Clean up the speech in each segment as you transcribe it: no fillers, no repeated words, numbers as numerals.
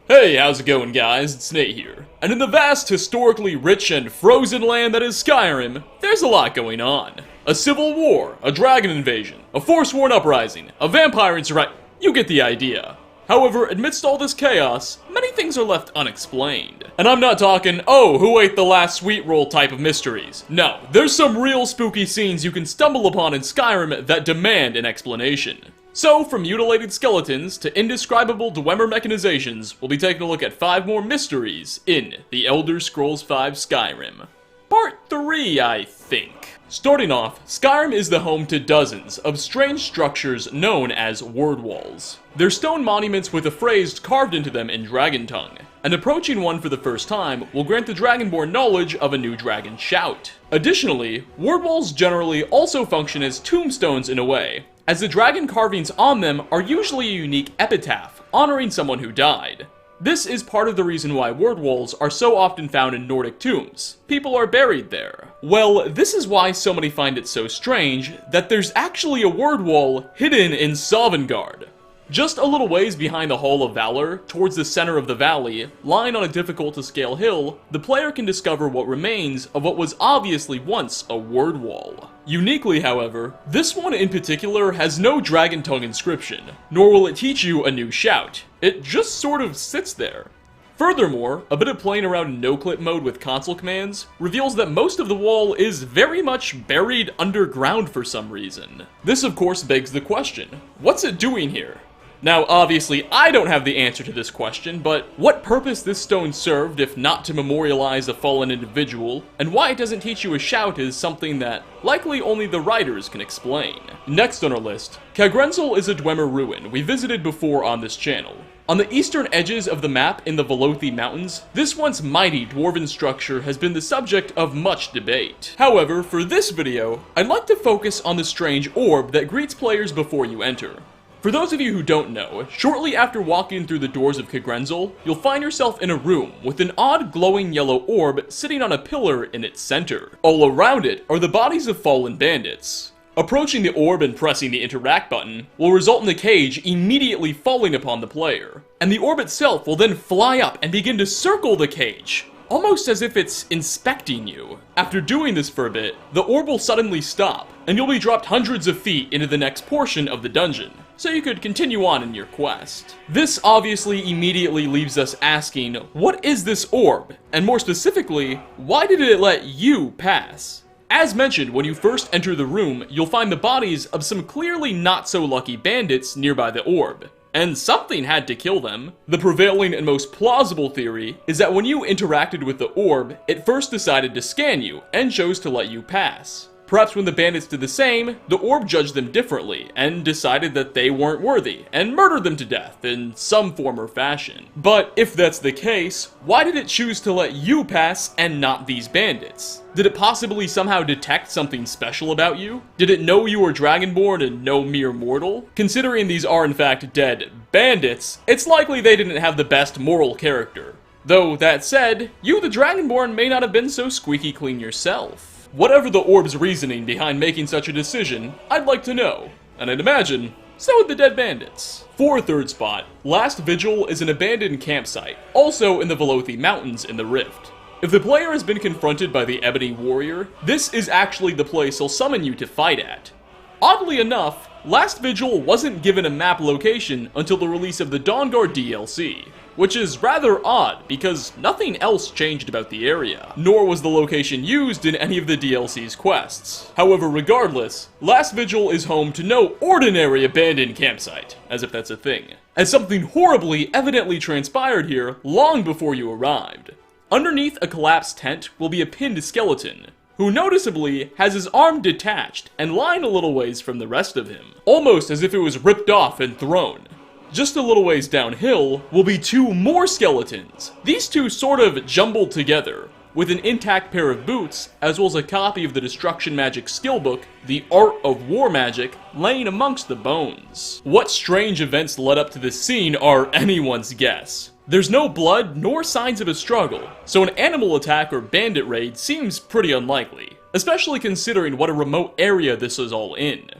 Hey, how's it going, guys? It's Nate here. And in the vast, historically rich and frozen land that is Skyrim, there's a lot going on. A civil war, a dragon invasion, a Forsworn uprising, a vampire insurrection. You get the idea. However, amidst all this chaos, many things are left unexplained. And I'm not talking, oh, who ate the last sweet roll type of mysteries. No, there's some real spooky scenes you can stumble upon in Skyrim that demand an explanation. So, from mutilated skeletons to indescribable Dwemer mechanizations, we'll be taking a look at 5 more mysteries in The Elder Scrolls V Skyrim. Part 3, I think. Starting off, Skyrim is the home to dozens of strange structures known as word walls. They're stone monuments with a phrase carved into them in dragon tongue, and approaching one for the first time will grant the Dragonborn knowledge of a new dragon shout. Additionally, word walls generally also function as tombstones in a way, as the dragon carvings on them are usually a unique epitaph, honoring someone who died. This is part of the reason why word walls are so often found in Nordic tombs. People are buried there. Well, this is why so many find it so strange that there's actually a word wall hidden in Sovngarde. Just a little ways behind the Hall of Valor, towards the center of the valley, lying on a difficult-to-scale hill, the player can discover what remains of what was obviously once a word wall. Uniquely, however, this one in particular has no dragon tongue inscription, nor will it teach you a new shout. It just sort of sits there. Furthermore, a bit of playing around in no-clip mode with console commands reveals that most of the wall is very much buried underground for some reason. This of course begs the question, what's it doing here? Now, obviously, I don't have the answer to this question, but what purpose this stone served if not to memorialize a fallen individual, and why it doesn't teach you a shout is something that likely only the writers can explain. Next on our list, Kagrenzel is a Dwemer ruin we visited before on this channel. On the eastern edges of the map in the Velothi Mountains, this once mighty dwarven structure has been the subject of much debate. However, for this video, I'd like to focus on the strange orb that greets players before you enter. For those of you who don't know, shortly after walking through the doors of Kagrenzel, you'll find yourself in a room with an odd glowing yellow orb sitting on a pillar in its center. All around it are the bodies of fallen bandits. Approaching the orb and pressing the interact button will result in the cage immediately falling upon the player, and the orb itself will then fly up and begin to circle the cage, almost as if it's inspecting you. After doing this for a bit, the orb will suddenly stop, and you'll be dropped hundreds of feet into the next portion of the dungeon, so you could continue on in your quest. This obviously immediately leaves us asking, what is this orb? And more specifically, why did it let you pass? As mentioned, when you first enter the room, you'll find the bodies of some clearly not so lucky bandits nearby the orb. And something had to kill them. The prevailing and most plausible theory is that when you interacted with the orb, it first decided to scan you and chose to let you pass. Perhaps when the bandits did the same, the orb judged them differently and decided that they weren't worthy and murdered them to death in some form or fashion. But if that's the case, why did it choose to let you pass and not these bandits? Did it possibly somehow detect something special about you? Did it know you were Dragonborn and no mere mortal? Considering these are in fact dead bandits, it's likely they didn't have the best moral character. Though that said, you the Dragonborn may not have been so squeaky clean yourself. Whatever the orb's reasoning behind making such a decision, I'd like to know. And I'd imagine, so would the dead bandits. For third spot, Last Vigil is an abandoned campsite, also in the Velothi Mountains in the Rift. If the player has been confronted by the Ebony Warrior, this is actually the place he'll summon you to fight at. Oddly enough, Last Vigil wasn't given a map location until the release of the Dawnguard DLC, which is rather odd because nothing else changed about the area, nor was the location used in any of the DLC's quests. However, regardless, Last Vigil is home to no ordinary abandoned campsite, as if that's a thing, as something horribly evidently transpired here long before you arrived. Underneath a collapsed tent will be a pinned skeleton, who noticeably has his arm detached and lying a little ways from the rest of him, almost as if it was ripped off and thrown. Just a little ways downhill will be 2 more skeletons, these 2 sort of jumbled together, with an intact pair of boots, as well as a copy of the Destruction Magic skillbook, The Art of War Magic, laying amongst the bones. What strange events led up to this scene are anyone's guess. There's no blood nor signs of a struggle, so an animal attack or bandit raid seems pretty unlikely, especially considering what a remote area this is all in.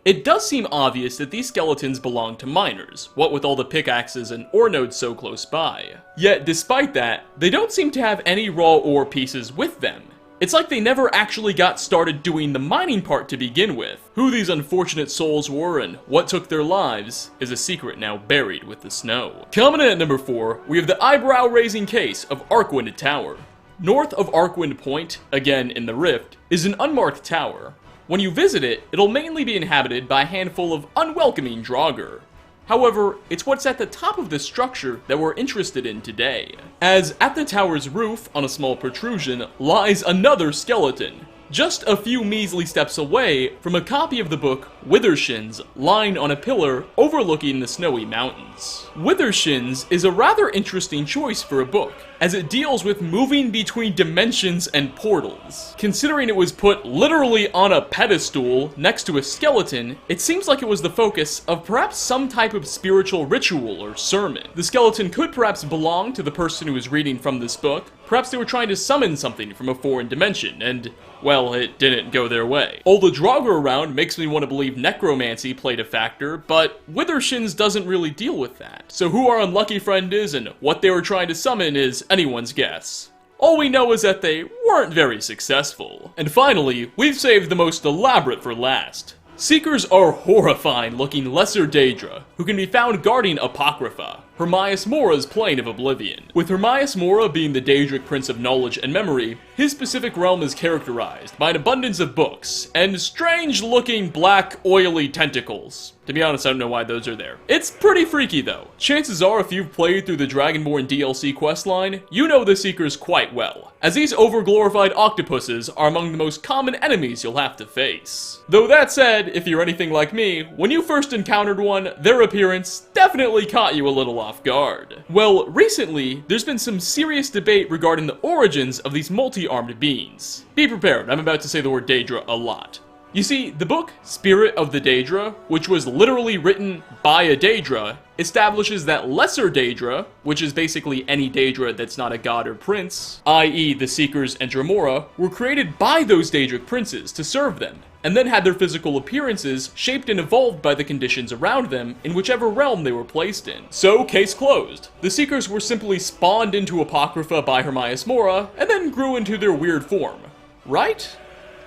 It does seem obvious that these skeletons belong to miners, what with all the pickaxes and ore nodes so close by. Yet, despite that, they don't seem to have any raw ore pieces with them. It's like they never actually got started doing the mining part to begin with. Who these unfortunate souls were and what took their lives is a secret now buried with the snow. Coming in at number 4, we have the eyebrow-raising case of Quinta Tower. North of Arcwind Point, again in the Rift, is an unmarked tower. When you visit it, it'll mainly be inhabited by a handful of unwelcoming Draugr. However, it's what's at the top of the structure that we're interested in today, as at the tower's roof, on a small protrusion, lies another skeleton, just a few measly steps away from a copy of the book Withershins lying on a pillar overlooking the snowy mountains. Withershins is a rather interesting choice for a book, as it deals with moving between dimensions and portals. Considering it was put literally on a pedestal next to a skeleton, it seems like it was the focus of perhaps some type of spiritual ritual or sermon. The skeleton could perhaps belong to the person who was reading from this book. Perhaps they were trying to summon something from a foreign dimension, and, well, it didn't go their way. All the Draugr around makes me want to believe necromancy played a factor, but Withershins doesn't really deal with that. So who our unlucky friend is and what they were trying to summon is anyone's guess. All we know is that they weren't very successful. And finally, we've saved the most elaborate for last. Seekers are horrifying looking lesser Daedra, who can be found guarding Apocrypha, Hermaeus Mora's plane of oblivion. With Hermaeus Mora being the Daedric Prince of Knowledge and Memory, his specific realm is characterized by an abundance of books, and strange-looking black, oily tentacles. To be honest, I don't know why those are there. It's pretty freaky though. Chances are if you've played through the Dragonborn DLC questline, you know the Seekers quite well, as these overglorified octopuses are among the most common enemies you'll have to face. Though that said, if you're anything like me, when you first encountered one, their appearance definitely caught you a little off guard. Well, recently, there's been some serious debate regarding the origins of these multi-armed beings. Be prepared, I'm about to say the word Daedra a lot. You see, the book Spirit of the Daedra, which was literally written by a Daedra, establishes that lesser Daedra, which is basically any Daedra that's not a god or prince, i.e. the Seekers and Dremora, were created by those Daedric princes to serve them, and then had their physical appearances shaped and evolved by the conditions around them in whichever realm they were placed in. So, case closed. The Seekers were simply spawned into Apocrypha by Hermaeus Mora, and then grew into their weird form. Right?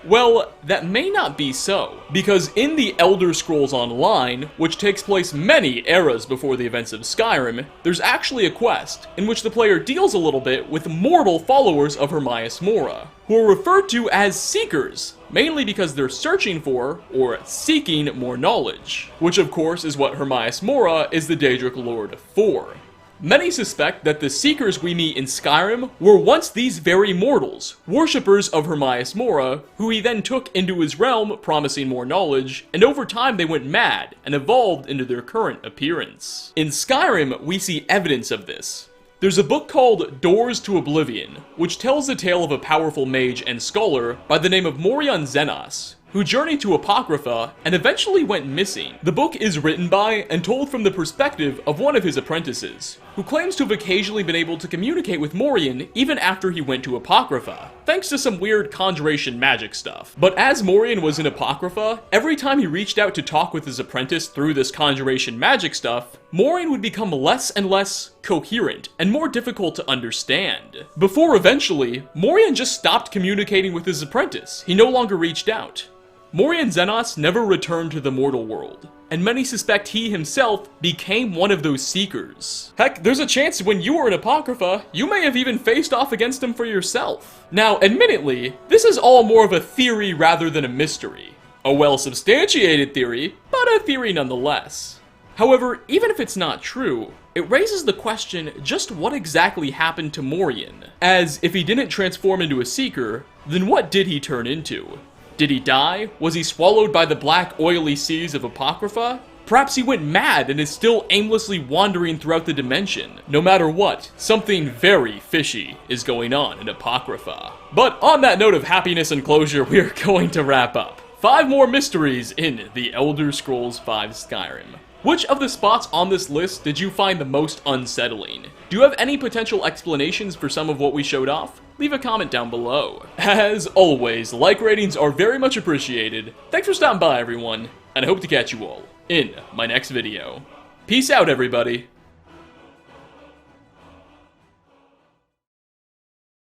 Well, that may not be so, because in the Elder Scrolls Online, which takes place many eras before the events of Skyrim, there's actually a quest in which the player deals a little bit with mortal followers of Hermaeus Mora, who are referred to as Seekers, mainly because they're searching for, or seeking, more knowledge, which of course is what Hermaeus Mora is the Daedric Lord for. Many suspect that the Seekers we meet in Skyrim were once these very mortals, worshippers of Hermaeus Mora, who he then took into his realm promising more knowledge, and over time they went mad and evolved into their current appearance. In Skyrim, we see evidence of this. There's a book called Doors to Oblivion, which tells the tale of a powerful mage and scholar by the name of Morion Xenos, who journeyed to Apocrypha and eventually went missing. The book is written by and told from the perspective of one of his apprentices, who claims to have occasionally been able to communicate with Morion even after he went to Apocrypha, thanks to some weird conjuration magic stuff. But as Morion was in Apocrypha, every time he reached out to talk with his apprentice through this conjuration magic stuff, Morion would become less and less coherent and more difficult to understand. Before eventually, Morion just stopped communicating with his apprentice. He no longer reached out. Morion Xenos never returned to the mortal world, and many suspect he himself became one of those Seekers. Heck, there's a chance when you were in Apocrypha, you may have even faced off against him for yourself. Now, admittedly, this is all more of a theory rather than a mystery. A well-substantiated theory, but a theory nonetheless. However, even if it's not true, it raises the question just what exactly happened to Morion, as if he didn't transform into a Seeker, then what did he turn into? Did he die? Was he swallowed by the black, oily seas of Apocrypha? Perhaps he went mad and is still aimlessly wandering throughout the dimension. No matter what, something very fishy is going on in Apocrypha. But on that note of happiness and closure, we're going to wrap up. 5 more mysteries in The Elder Scrolls V Skyrim. Which of the spots on this list did you find the most unsettling? Do you have any potential explanations for some of what we showed off? Leave a comment down below. As always, like ratings are very much appreciated. Thanks for stopping by, everyone, and I hope to catch you all in my next video. Peace out, everybody.